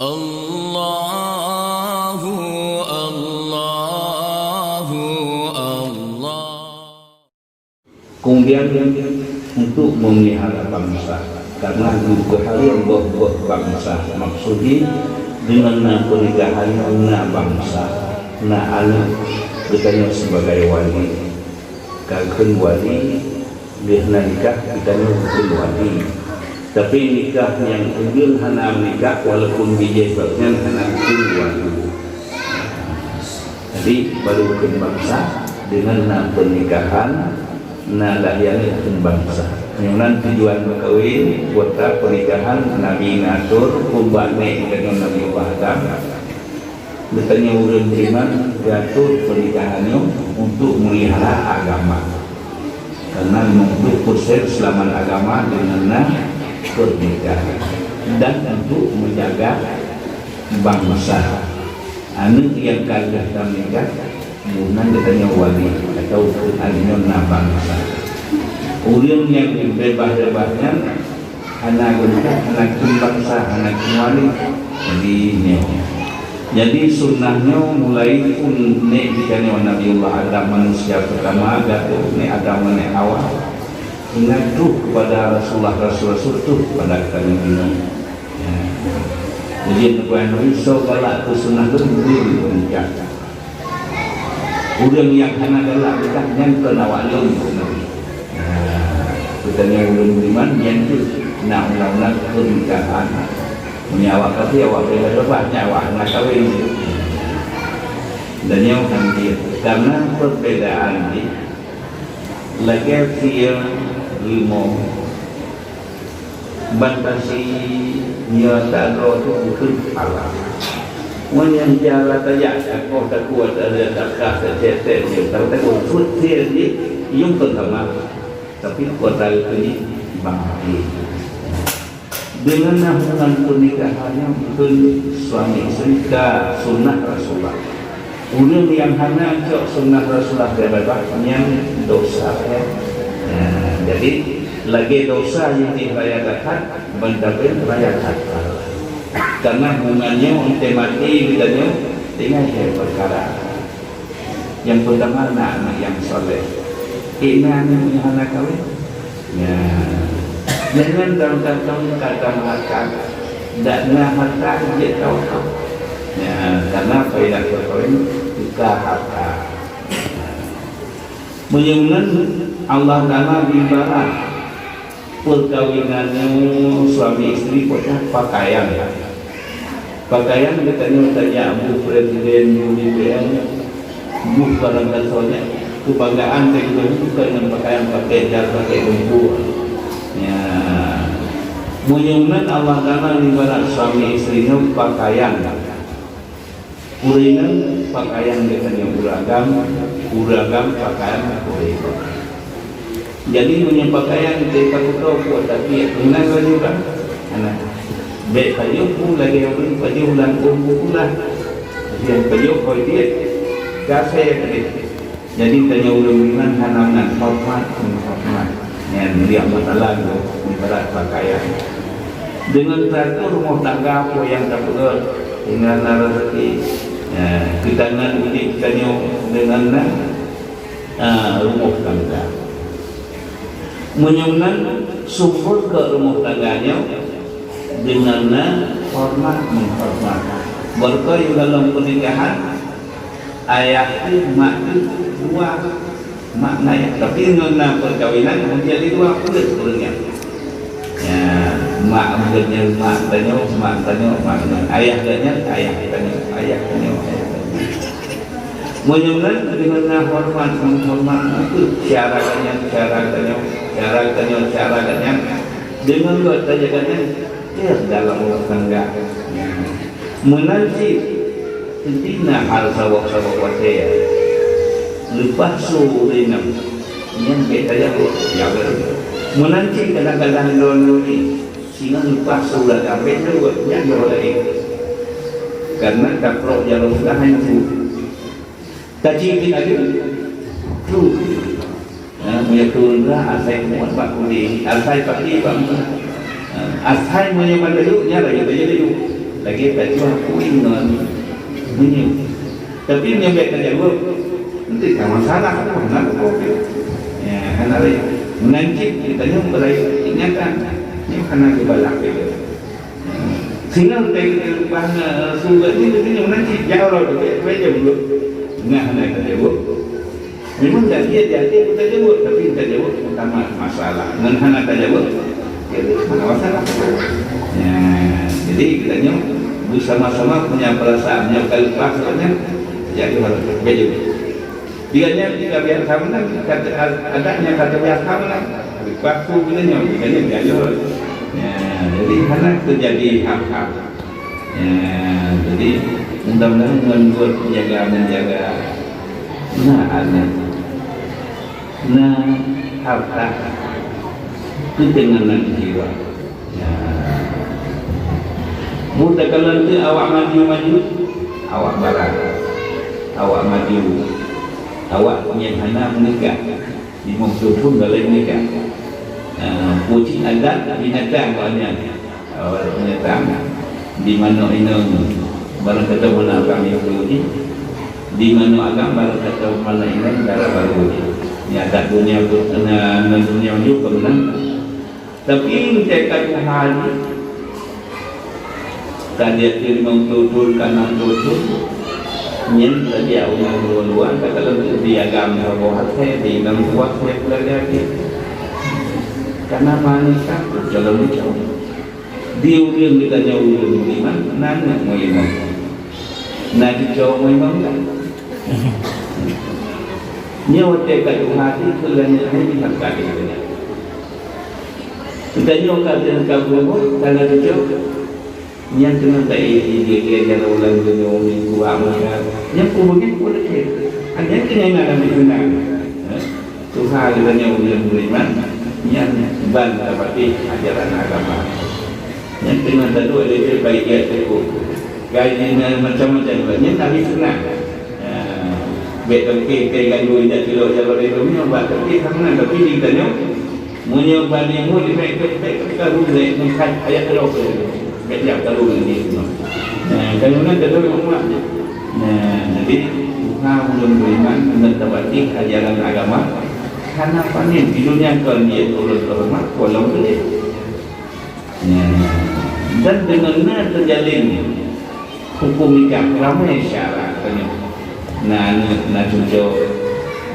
Allahu Allahu Allah. Kemudian untuk memelihara bangsa, karena kebutuhan buat bangsa, maksudnya dengan pernikahan bangsa, anak kita sebagai wali, kagum wali dia nikah kita bukan wali, tapi nikah yang kemudian hana nikah walaupun bijaknya hana wali. Jadi baru ke bangsa dengan pernikahan lahiannya ke bangsa. Yang tujuan berkawin buat pernikahan Nabi ngatur kumbane dengan Nabi Adam. Bertanya ulun beriman diatur pernikahannya untuk melihara agama, karena untuk proses selamat agama dengan pernikahan dan untuk menjaga bangsa. Anak yang kagak nikah kemudian katanya wali atau anjona bangsa. Ulun yang bebas-bebasnya anak bangsa, anak bangsa, anak wali. Jadi sunnahnya mulai pun nek dikane Nabiullah Adam manusia pertama agak nek Adam nek awal ingat tuh kepada Rasulullah tuh pada kami ini. Jadi tuan Rasul galak tu sunnah tu dulu nikah. Urang yang kena galak nikah yang kena walun. Kita yang belum beriman yang tu nak ulang-ulang pernikahan. Menyawak tapi awak bebas nyawa nak kawin dan yang hadir karena perbedaan ini lagi dia limo batasi nyata roh itu alam yang jalan tajak kau tak kuat ada takah tercetek dia tak kuat futir dia yang pertama tapi kota ini bangkit dengan hubungan pernikahannya betul suami istri ke sunnah Rasulullah. Ulun yang hanya cok sunnah Rasulullah yang dosa ya. Jadi lagi dosa yang dirayakan mendapatkan rayakan karena hubungannya untuk mati bedanya dengan perkara yang pertama anak yang soleh ini punya anak kawin ya. Dengan tahun-tahun kata makan dan harta dia tahu ya, karena faedah perkawin juga harta. Menyunan Allah Taala ibarat perkawinannya suami istri pada pakaian. Pakaian katanya tanya Bu Presiden UDPN, Bu barangkali kebanggaan teknologi bukan dengan pakaian pakai jas pakai lumpur. Ya, menyunan Allah Taala ibarat suami istrinya pakaian, kurinan pakaian dengan yang beragam pakaian kurinan. Jadi punya pakaian kita tahu buat tapi mengenai baju kan, anak baik baju pun lagi yang baju ulang pula, yang baju kau dia kasih tadi. Jadi tanya ulang hanaman hormat. Yang dia masalah itu ibarat pakaian dengan teratur rumah tangga apa yang tak perlu dengan rezeki kita nak udik kita dengan rumah tangga menyunan sumber ke rumah tangganya dengan hormat menghormat berkait dalam pernikahan ayah itu mak itu dua maknanya, tapi dengan perkawinan menjadi dua kurangnya. Ya, mak menjadi mak tanya, ayah tanya. Menyunan dengan hormat itu syaratannya dengan dua tajakannya ya dalam rumah tangga. Menanti intinya hal sawak-sawak wasaya. Lepas surinam yang kita yang menanti kadang-kadang lori sehingga lepas sudah sampai dulu yang lori karena tak perlu jalan sudah itu kaji lagi tu punya turunlah asai muat pak kuli asai pagi bang asai punya pada dulu nyala ya jadi dulu lagi tak jual kuing non menyu. Tapi nyampe kerja gua nanti tak masalah nak kopi. Ya, karena mengancik kita yang berai ingatan ini karena kebalak itu. Sehingga kita bahana sumber ini kita mengancik jauh lah kerja dulu. Nggak nak kerja gua. Memang tak dia kita jawab, tapi kita jawab utama masalah. Dengan tak jawab, jadi mana masalah? Ya, jadi kita bersama-sama punya perasaan yang kalau pasalnya jadi harus berbeda. Jika biar sama kata adanya kata biar sama waktu bilanya biar ya, jadi karena terjadi hak-hak. Ya, jadi mudah-mudahan membuat menjaga harta ketenangan jiwa. Ya. Mudah kalau nanti awak maju, awak barat, awak maju, awak menyana menikah, di musuh pun boleh menikah. Kucing adat binatang banyak, awak binatang di mana ini barang kata mana kami ini, di mana agam barang kata mana ini darah baru ini. Ini adat dunia dunia juga benar. Tapi mereka Tuhan tadi memang tutur kanan tutur nyen tadi orang luar kata lebih di agama bahwa di dalam kuat lagi karena manusia jalan jauh di ujung kita jauh di mana nanya mau imam nanti jauh mau imam kan nyawa dekat hati kelanya ini tak ada kita nyawa kalian kabur kalau jauh yang kena tak dia jalan ulang dunia minggu amal yang kemudian boleh ada kena ada menang Tuhan kita nyawa ulang beriman yang ban dapati ajaran agama yang kena tadu ada baik ya cukup gaya macam-macam yang tak senang baik tapi kayak gaduh tidak kilo jalan itu nyoba tapi sama tapi kita nyoba banding mu di baik ketika boleh mengkat ayat Allah baik kalau ini kalau nanti ada orang jadi Tuhan belum beriman menetapati ajaran agama karena apa ni di dunia kan dia turun hormat walau boleh dan dengan terjalin hukum nikah ramai syarat na cucu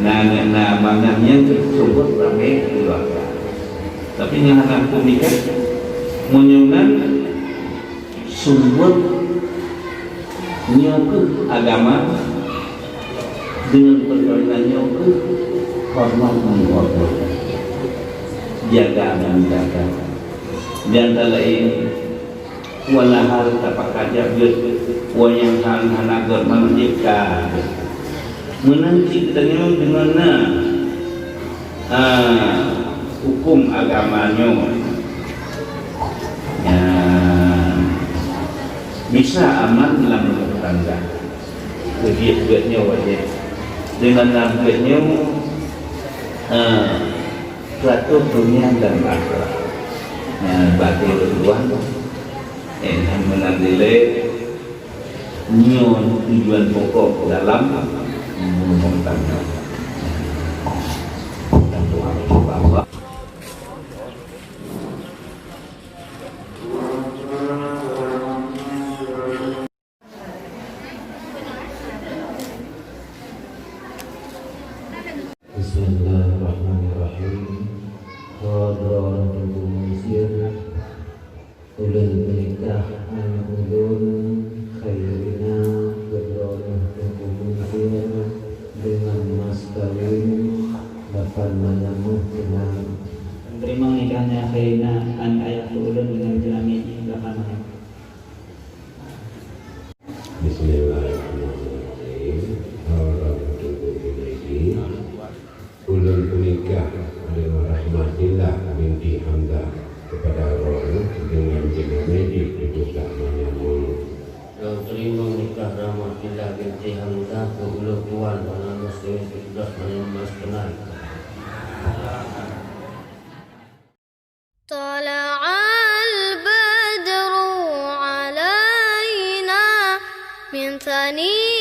na manamnya tersebut ramai keluarga tapi yang anak nikah menyunan sumber nyoke agama dengan perkawinan nyoke hormat menghormat jaga menjaga dan lain walahar tapak kaja wayang hanagar menjika menanti kita dengan hukum agamanya ya, bisa aman dalam rumah tangga kegiatan-kegiatannya wajib dengan namanya teratur dunia dan akhirat bagi tujuan yang menandile nyon tujuan pokok dalam rumah tangga dan Tuhan Allah. Bismillahirrahmanirrahim. Hadratul musir ulul nikah an-ulun khairina berdorah musir dengan mas kawin dapat menemuh dengan menerima nikahnya khairina an ayat ulun dengan jelami dapat menemuh. Bismillahirrahmanirrahim. Hadratul musir ulul nikah dengan rahmatillah binti Hamzah kepada roh dengan jenis itu tak menyambung. Yang terima nikah rahmatillah binti Hamzah ke ulu tuan pada muslim sudah menemas kenal. طلع البدر علينا من ثنيات